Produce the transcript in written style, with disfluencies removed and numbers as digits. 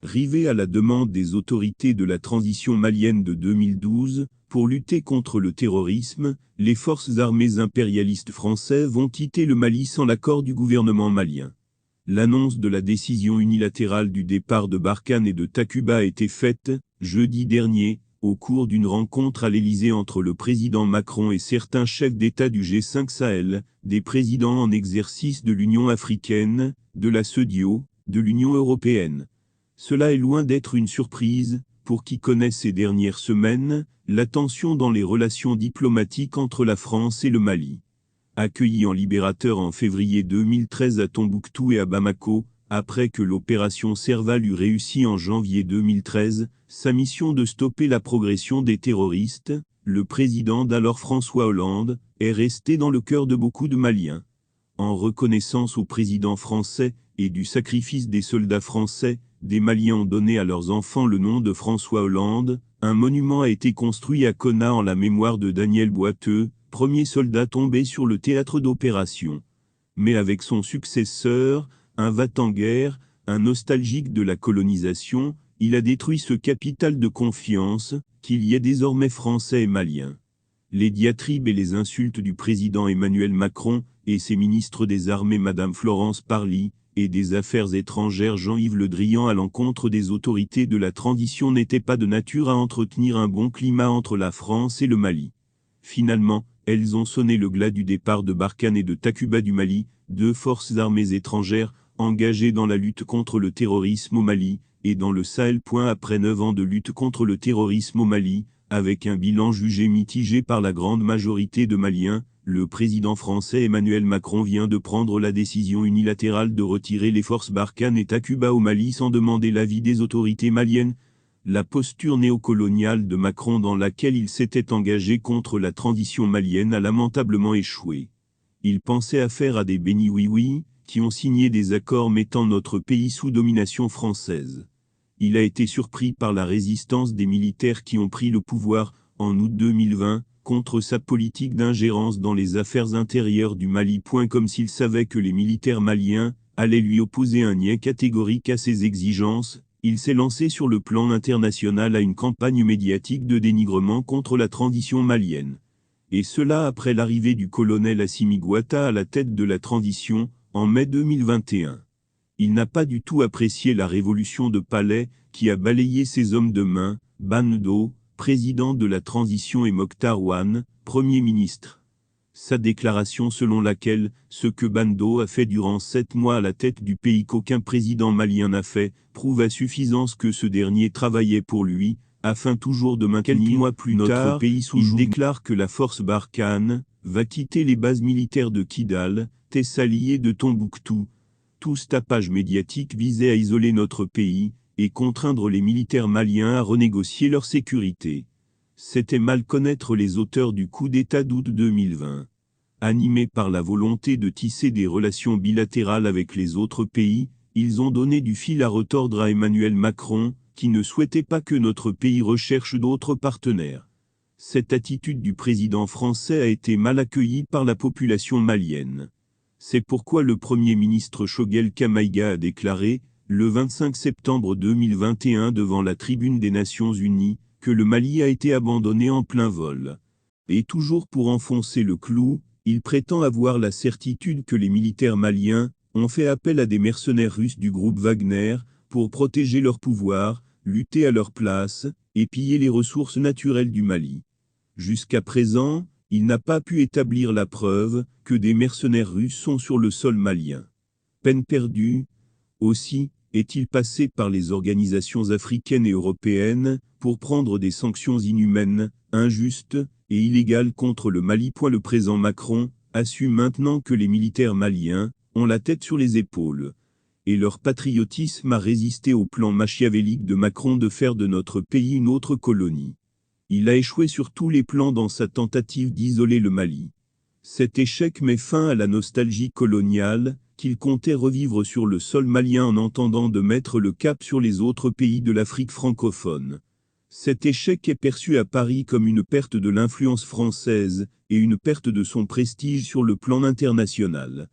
Rivé à la demande des autorités de la transition malienne de 2012, pour lutter contre le terrorisme, les forces armées impérialistes françaises vont quitter le Mali sans l'accord du gouvernement malien. L'annonce de la décision unilatérale du départ de Barkhane et de Takuba a été faite, jeudi dernier, au cours d'une rencontre à l'Élysée entre le président Macron et certains chefs d'État du G5 Sahel, des présidents en exercice de l'Union africaine, de la CEDEAO, de l'Union européenne. Cela est loin d'être une surprise, pour qui connaît ces dernières semaines, la tension dans les relations diplomatiques entre la France et le Mali. Accueilli en libérateur en février 2013 à Tombouctou et à Bamako, après que l'opération Serval eut réussi en janvier 2013, sa mission de stopper la progression des terroristes, le président d'alors François Hollande, est resté dans le cœur de beaucoup de Maliens. En reconnaissance au président français et du sacrifice des soldats français, des Maliens ont donné à leurs enfants le nom de François Hollande. Un monument a été construit à Konna en la mémoire de Daniel Boiteux, premier soldat tombé sur le théâtre d'opération. Mais avec son successeur, un va-t-en-guerre, un nostalgique de la colonisation, il a détruit ce capital de confiance, qu'il y ait désormais français et maliens. Les diatribes et les insultes du président Emmanuel Macron et ses ministres des Armées Madame Florence Parly et des Affaires étrangères Jean-Yves Le Drian à l'encontre des autorités de la transition n'étaient pas de nature à entretenir un bon climat entre la France et le Mali. Finalement, elles ont sonné le glas du départ de Barkhane et de Takuba du Mali, deux forces armées étrangères, engagées dans la lutte contre le terrorisme au Mali, et dans le Sahel. Après 9 ans de lutte contre le terrorisme au Mali, avec un bilan jugé mitigé par la grande majorité de Maliens, le président français Emmanuel Macron vient de prendre la décision unilatérale de retirer les forces Barkhane et Takuba au Mali sans demander l'avis des autorités maliennes. La posture néocoloniale de Macron dans laquelle il s'était engagé contre la transition malienne a lamentablement échoué. Il pensait affaire à des bénis oui-oui, qui ont signé des accords mettant notre pays sous domination française. Il a été surpris par la résistance des militaires qui ont pris le pouvoir, en août 2020, contre sa politique d'ingérence dans les affaires intérieures du Mali. Comme s'il savait que les militaires maliens allaient lui opposer un niet catégorique à ses exigences, il s'est lancé sur le plan international à une campagne médiatique de dénigrement contre la transition malienne. Et cela après l'arrivée du colonel Assimi Goïta à la tête de la transition, en mai 2021. Il n'a pas du tout apprécié la révolution de Palais, qui a balayé ses hommes de main, Bando, président de la transition et Mokhtar Ouane, Premier ministre. Sa déclaration selon laquelle « ce que Bando a fait durant 7 mois à la tête du pays qu'aucun président malien n'a fait » prouve à suffisance que ce dernier travaillait pour lui, afin toujours de maintenir quelques mois plus notre pays sous joug. Il déclare que la force Barkhane va quitter les bases militaires de Kidal, Tessalie et de Tombouctou. Tout ce tapage médiatique visait à isoler notre pays et contraindre les militaires maliens à renégocier leur sécurité. C'était mal connaître les auteurs du coup d'État d'août 2020. Animés par la volonté de tisser des relations bilatérales avec les autres pays, ils ont donné du fil à retordre à Emmanuel Macron, qui ne souhaitait pas que notre pays recherche d'autres partenaires. Cette attitude du président français a été mal accueillie par la population malienne. C'est pourquoi le Premier ministre Choguel Kamaïga a déclaré, le 25 septembre 2021 devant la tribune des Nations Unies, que le Mali a été abandonné en plein vol. Et toujours pour enfoncer le clou, il prétend avoir la certitude que les militaires maliens ont fait appel à des mercenaires russes du groupe Wagner pour protéger leur pouvoir, lutter à leur place et piller les ressources naturelles du Mali. Jusqu'à présent, il n'a pas pu établir la preuve que des mercenaires russes sont sur le sol malien. Peine perdue. Aussi, est-il passé par les organisations africaines et européennes pour prendre des sanctions inhumaines, injustes et illégales contre le Mali. Le président Macron assume maintenant que les militaires maliens ont la tête sur les épaules. Et leur patriotisme a résisté au plan machiavélique de Macron de faire de notre pays une autre colonie. Il a échoué sur tous les plans dans sa tentative d'isoler le Mali. Cet échec met fin à la nostalgie coloniale qu'il comptait revivre sur le sol malien en entendant de mettre le cap sur les autres pays de l'Afrique francophone. Cet échec est perçu à Paris comme une perte de l'influence française et une perte de son prestige sur le plan international.